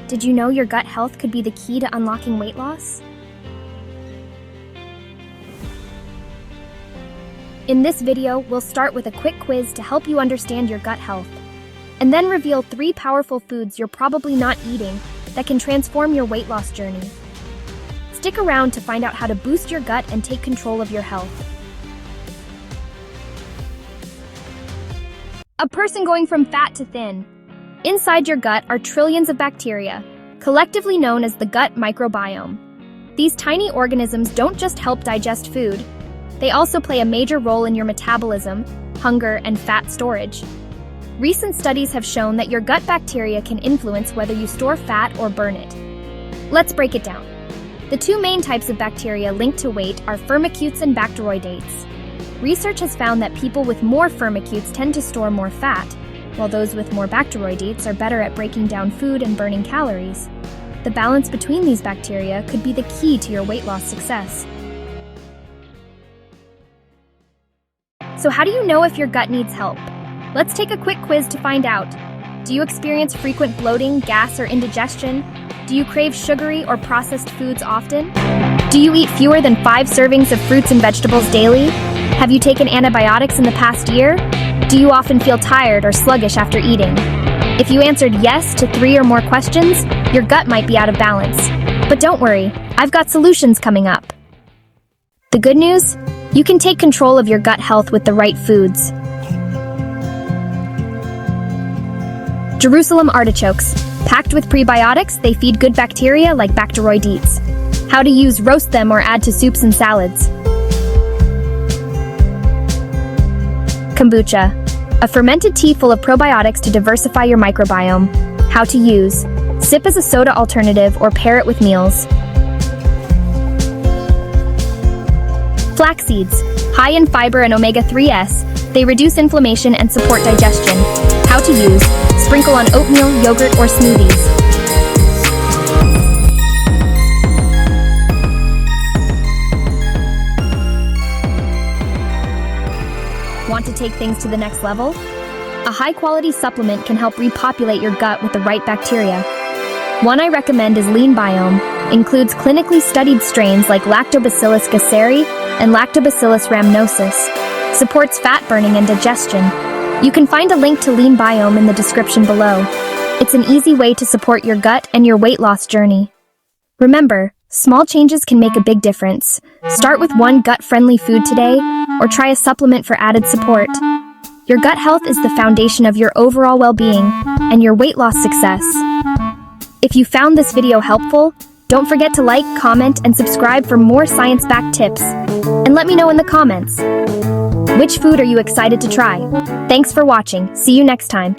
Did you know your gut health could be the key to unlocking weight loss? In this video, we'll start with a quick quiz to help you understand your gut health, and then reveal 3 powerful foods you're probably not eating that can transform your weight loss journey. Stick around to find out how to boost your gut and take control of your health. A person going from fat to thin. Inside your gut are trillions of bacteria, collectively known as the gut microbiome. These tiny organisms don't just help digest food, they also play a major role in your metabolism, hunger, and fat storage. Recent studies have shown that your gut bacteria can influence whether you store fat or burn it. Let's break it down. The 2 main types of bacteria linked to weight are firmicutes and bacteroidetes. Research has found that people with more firmicutes tend to store more fat, while those with more bacteroidetes are better at breaking down food and burning calories. The balance between these bacteria could be the key to your weight loss success. So how do you know if your gut needs help? Let's take a quick quiz to find out. Do you experience frequent bloating, gas, or indigestion? Do you crave sugary or processed foods often? Do you eat fewer than 5 servings of fruits and vegetables daily? Have you taken antibiotics in the past year? Do you often feel tired or sluggish after eating? If you answered yes to 3 or more questions, your gut might be out of balance. But don't worry, I've got solutions coming up. The good news? You can take control of your gut health with the right foods. Jerusalem artichokes. Packed with prebiotics, they feed good bacteria like Bacteroidetes. How to use: roast them or add to soups and salads. Kombucha. A fermented tea full of probiotics to diversify your microbiome. How to use: sip as a soda alternative or pair it with meals. Flax seeds. High in fiber and omega-3s, they reduce inflammation and support digestion. How to use: sprinkle on oatmeal, yogurt, or smoothies. Want to take things to the next level? A high-quality supplement can help repopulate your gut with the right bacteria. One I recommend is Lean Biome. Includes clinically studied strains like Lactobacillus gasseri and Lactobacillus rhamnosus. Supports fat burning and digestion. You can find a link to Lean Biome in the description below. It's an easy way to support your gut and your weight loss journey. Remember, small changes can make a big difference. Start with one gut-friendly food today, or try a supplement for added support. Your gut health is the foundation of your overall well-being and your weight loss success. If you found this video helpful, don't forget to like, comment, and subscribe for more science-backed tips. And let me know in the comments, which food are you excited to try? Thanks for watching. See you next time.